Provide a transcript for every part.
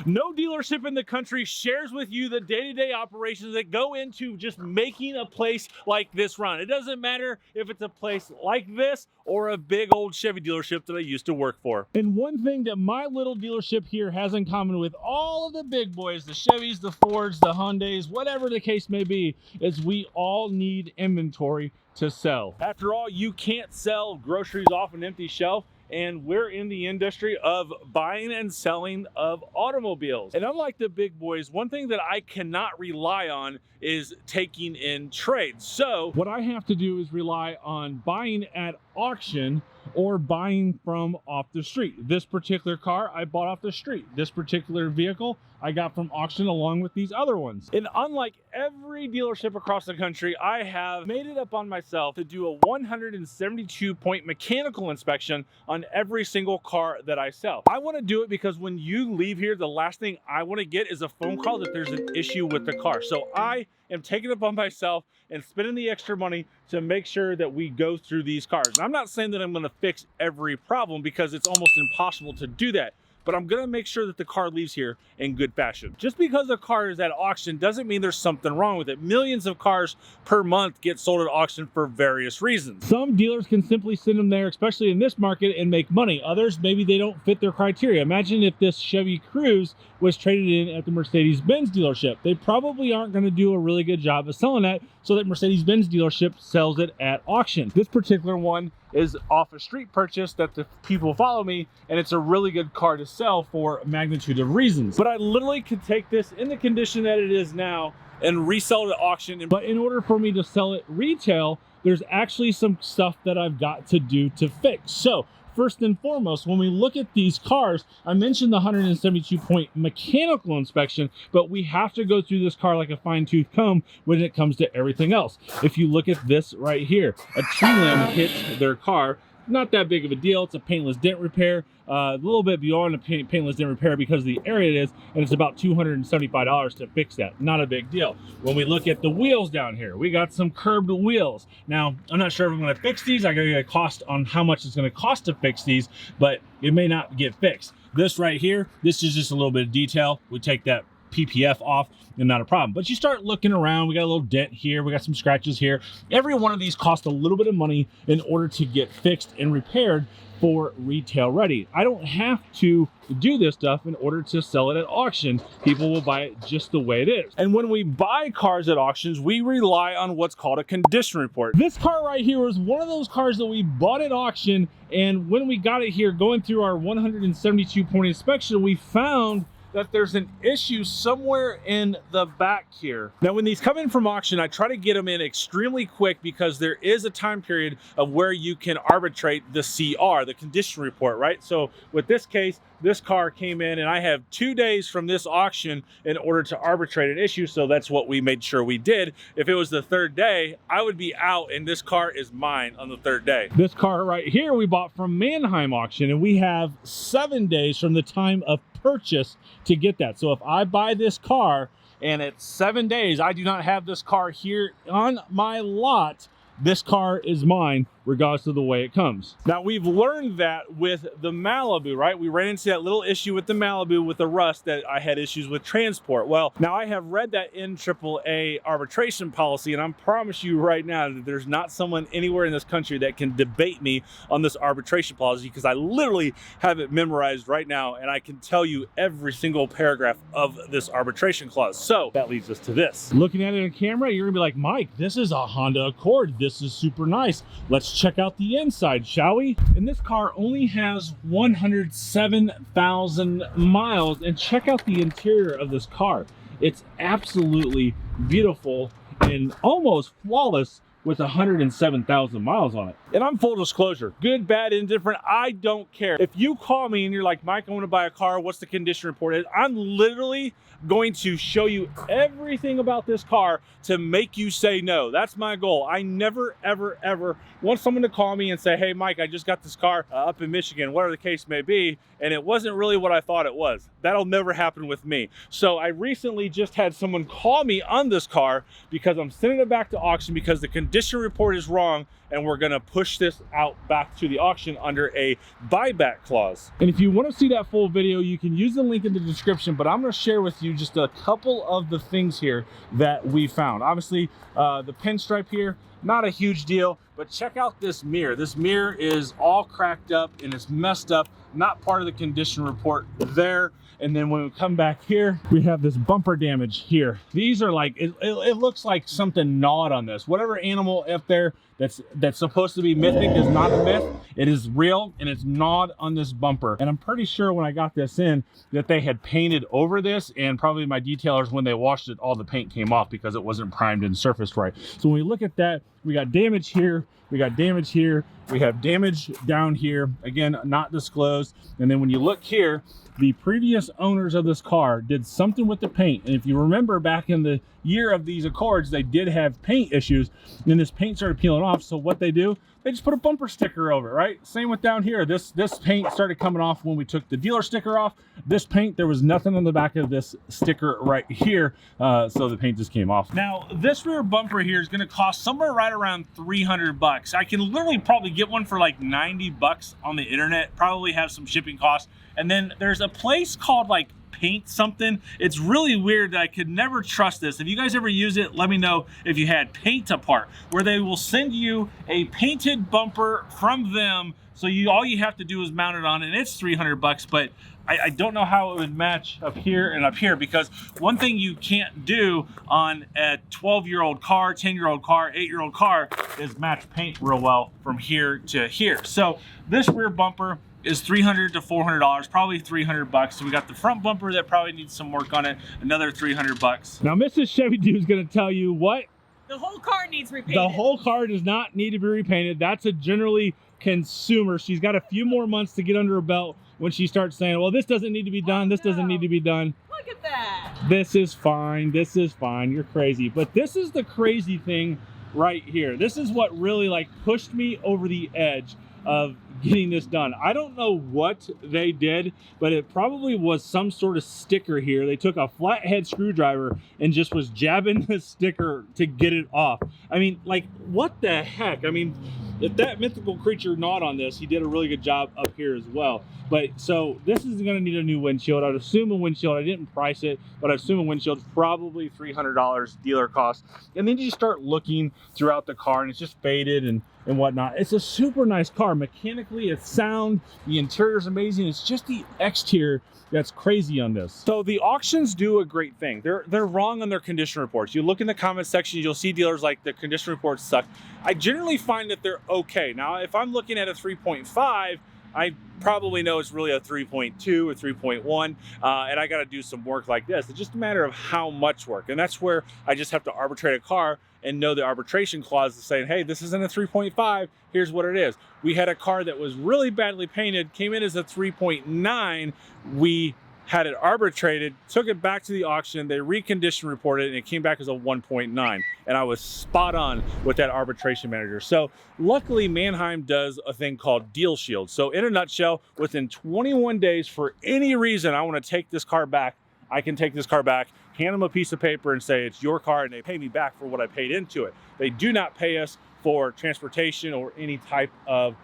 No dealership in the country shares with you the day-to-day operations that go into just making a place like this run. It doesn't matter if it's a place like this or a big old Chevy dealership that I used to work for. And one thing that my little dealership here has in common with all of the big boys, the Chevys, the Fords, the Hyundais, whatever the case may be, is we all need inventory to sell. After all, you can't sell groceries off an empty shelf, and we're in the industry of buying and selling of automobiles. And unlike the big boys, one thing that I cannot rely on is taking in trades. So what I have to do is rely on buying at auction or buying from off the street. This particular car I bought off the street. This particular vehicle I got from auction along with these other ones. And unlike every dealership across the country, I have made it up on myself to do a 172-point mechanical inspection on every single car that I sell. I want to do it because when you leave here, the last thing I want to get is a phone call that there's an issue with the car. So I am taking it upon myself and spending the extra money to make sure that we go through these cars. And I'm not saying that I'm going to fix every problem because it's almost impossible to do that, but I'm gonna make sure that the car leaves here in good fashion. Just because a car is at auction doesn't mean there's something wrong with it. Millions of cars per month get sold at auction for various reasons. Some dealers can simply send them there, especially in this market, and make money. Others, maybe they don't fit their criteria. Imagine if this Chevy Cruze was traded in at the Mercedes-Benz dealership. They probably aren't gonna do a really good job of selling that, so that Mercedes-Benz dealership sells it at auction. This particular one is off a street purchase that the people follow me, and it's a really good car to sell for a magnitude of reasons. But I literally could take this in the condition that it is now and resell it at auction. But in order for me to sell it retail, there's actually some stuff that I've got to do to fix. So first and foremost, when we look at these cars, I mentioned the 172-point mechanical inspection, but we have to go through this car like a fine-tooth comb when it comes to everything else. If you look at this right here, a tree limb hit their car. Not that big of a deal. It's a paintless dent repair, a little bit beyond a paintless dent repair because of the area it is, and it's about $275 to fix that. Not a big deal. When we look at the wheels down here, we got some curbed wheels. Now, I'm not sure if I'm going to fix these. I got to get a cost on how much it's going to cost to fix these, but it may not get fixed. This right here, this is just a little bit of detail. We take that PPF off and not a problem. But you start looking around, we got a little dent here, we got some scratches here. Every one of these costs a little bit of money in order to get fixed and repaired for retail ready. I don't have to do this stuff in order to sell it at auction. People will buy it just the way it is. And when we buy cars at auctions, we rely on what's called a condition report. This car right here was one of those cars that we bought at auction, and when we got it here, going through our 172-point inspection, we found that there's an issue somewhere in the back here. Now, when these come in from auction, I try to get them in extremely quick because there is a time period of where you can arbitrate the CR, the condition report, right? So with this case, this car came in and I have 2 days from this auction in order to arbitrate an issue. So that's what we made sure we did. If it was the third day, I would be out and this car is mine on the third day. This car right here, we bought from Manheim Auction, and we have 7 days from the time of purchase to get that. So if I buy this car and it's 7 days, I do not have this car here on my lot, this car is mine regardless of the way it comes. Now, we've learned that with the Malibu, right? We ran into that little issue with the Malibu with the rust that I had issues with transport. Well, now I have read that 𝑁AAA arbitration policy, and I promise you right now that there's not someone anywhere in this country that can debate me on this arbitration policy, because I literally have it memorized right now, and I can tell you every single paragraph of this arbitration clause. So that leads us to this. Looking at it on camera, you're gonna be like, Mike, this is a Honda Accord. This is super nice. Let's check out the inside, shall we? And this car only has 107,000 miles, and check out the interior of this car. It's absolutely beautiful and almost flawless with 107,000 miles on it. And I'm full disclosure, good, bad, indifferent, I don't care. If you call me and you're like, Mike, I want to buy a car, what's the condition report? I'm literally going to show you everything about this car to make you say no. That's my goal. I never, ever, ever want someone to call me and say, hey, Mike, I just got this car up in Michigan, whatever the case may be, and it wasn't really what I thought it was. That'll never happen with me. So I recently just had someone call me on this car because I'm sending it back to auction because the condition report is wrong and we're gonna push this out back to the auction under a buyback clause. And if you want to see that full video, you can use the link in the description, but I'm gonna share with you just a couple of the things here that we found. Obviously, the pinstripe here, not a huge deal, but check out this mirror. This mirror is all cracked up and it's messed up, not part of the condition report there. And then when we come back here, we have this bumper damage here. These are like, it looks like something gnawed on this. Whatever animal up there that's supposed to be mythic is not a myth. It is real, and it's gnawed on this bumper. And I'm pretty sure when I got this in that they had painted over this, and probably my detailers, when they washed it, all the paint came off because it wasn't primed and surfaced right. So when we look at that, we got damage here, we got damage here, we have damage down here, again, not disclosed. And then when you look here, the previous owners of this car did something with the paint. And if you remember back in the year of these Accords, they did have paint issues, and this paint started peeling off. So what they do, they just put a bumper sticker over it, right? Same with down here. This paint started coming off when we took the dealer sticker off. This paint, there was nothing on the back of this sticker right here. So the paint just came off. Now, this rear bumper here is gonna cost somewhere right around 300 bucks. I can literally probably get one for like 90 bucks on the internet, probably have some shipping costs. And then there's a place called like Paint something. It's really weird that I could never trust this. If you guys ever use it, let me know if you had Paint Apart, where they will send you a painted bumper from them. So all you have to do is mount it on, and it's 300 bucks, but I don't know how it would match up here and up here, because one thing you can't do on a 12-year-old car, 10-year-old car, 8-year-old car is match paint real well from here to here. So this rear bumper is $300 to $400, probably 300 bucks. So we got the front bumper that probably needs some work on it, another 300 bucks. Now, Mrs. Chevy Dude is gonna tell you what? The whole car needs repainted. The whole car does not need to be repainted. That's a generally consumer. She's got a few more months to get under her belt when she starts saying, well, this doesn't need to be done, this doesn't need to be done. Look at that. This is fine, this is fine, you're crazy. But this is the crazy thing right here. This is what really like pushed me over the edge of getting this done. I don't know what they did, but it probably was some sort of sticker here. They took a flathead screwdriver and just was jabbing the sticker to get it off. I mean, like, what the heck? I mean, if that mythical creature gnawed on this, he did a really good job up here as well. But so this is going to need a new windshield. I'd assume a windshield. I didn't price it, but I'd assume a windshield, probably $300 dealer cost. And then you start looking throughout the car, and it's just faded and whatnot. It's a super nice car. Mechanically, it's sound. The interior is amazing. It's just the exterior that's crazy on this. So the auctions do a great thing. They're wrong on their condition reports. You look in the comment section, you'll see dealers like the condition reports suck. I generally find that they're okay. Now, if I'm looking at a 3.5, I probably know it's really a 3.2 or 3.1, and I got to do some work like this. It's just a matter of how much work, and that's where I just have to arbitrate a car and know the arbitration clause is saying, hey, this isn't a 3.5, here's what it is. We had a car that was really badly painted, came in as a 3.9, we had it arbitrated, took it back to the auction, they recondition reported it, and it came back as a 1.9. And I was spot on with that arbitration manager. So luckily, Mannheim does a thing called Deal Shield. So in a nutshell, within 21 days, for any reason I want to take this car back, I can take this car back, hand them a piece of paper and say, it's your car, and they pay me back for what I paid into it. They do not pay us for transportation or any type of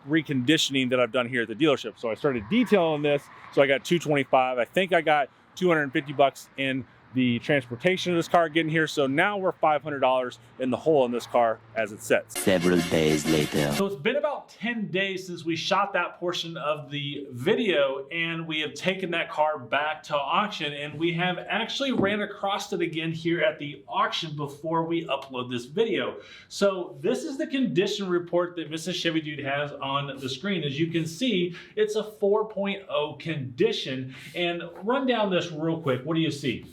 reconditioning that I've done here at the dealership. So I started detailing this. So I got $225. I think I got 250 bucks in the transportation of this car getting here. So now we're $500 in the hole in this car as it sits. Several days later. So it's been about 10 days since we shot that portion of the video, and we have taken that car back to auction, and we have actually ran across it again here at the auction before we upload this video. So this is the condition report that Mrs. Chevy Dude has on the screen. As you can see, it's a 4.0 condition. And run down this real quick. What do you see?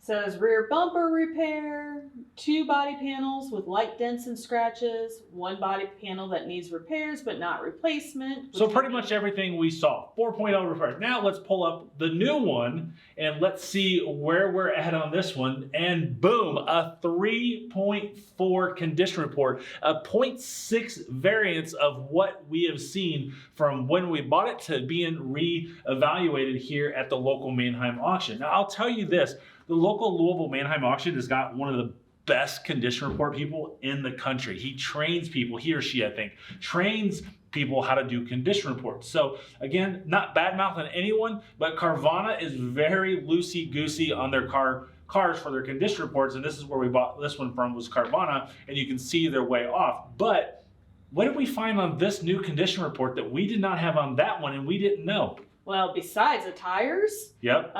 Says rear bumper repair, 2 body panels with light dents and scratches, 1 body panel that needs repairs but not replacement. So pretty much everything we saw. 4.0 repair. Now let's pull up the new one and let's see where we're at on this one. And boom, a 3.4 condition report, a 0.6 variance of what we have seen from when we bought it to being re-evaluated here at the local Mannheim auction. Now I'll tell you this, the local Louisville Mannheim auction has got one of the best condition report people in the country. He trains people, he or she, I think, trains people how to do condition reports. So again, not bad mouthing anyone, but Carvana is very loosey-goosey on their cars for their condition reports, and this is where we bought this one from, was Carvana, and you can see they're way off. But what did we find on this new condition report that we did not have on that one and we didn't know? Well, besides the tires, Yep.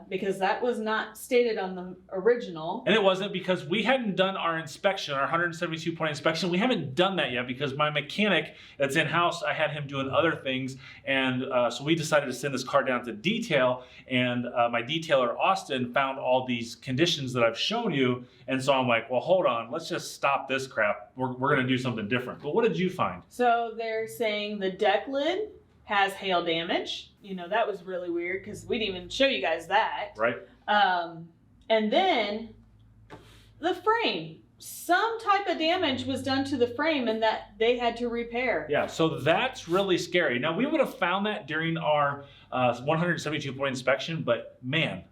because that was not stated on the original. And it wasn't, because we hadn't done our inspection, our 172-point inspection. We haven't done that yet because my mechanic that's in-house, I had him doing other things. And so we decided to send this car down to detail. And my detailer, Austin, found all these conditions that I've shown you. And so I'm like, well, hold on, let's just stop this crap. We're going to do something different. But what did you find? So they're saying the deck lid has hail damage. You know, that was really weird because we didn't even show you guys that. Right. And then the frame. Some type of damage was done to the frame and that they had to repair. Yeah, so that's really scary. Now, we would have found that during our 172-point inspection, but man,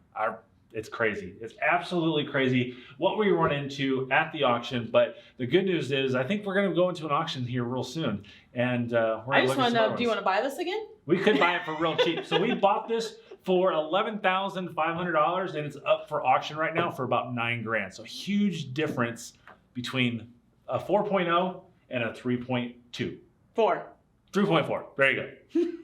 it's crazy. It's absolutely crazy what we run into at the auction. But the good news is, I think we're going to go into an auction here real soon. And I just want to know, do you want to buy this again? We could buy it for real cheap. So we bought this for $11,500, and it's up for auction right now for about $9,000. So huge difference between a 4.0 and a 3.2. 4. 3.4. Very good.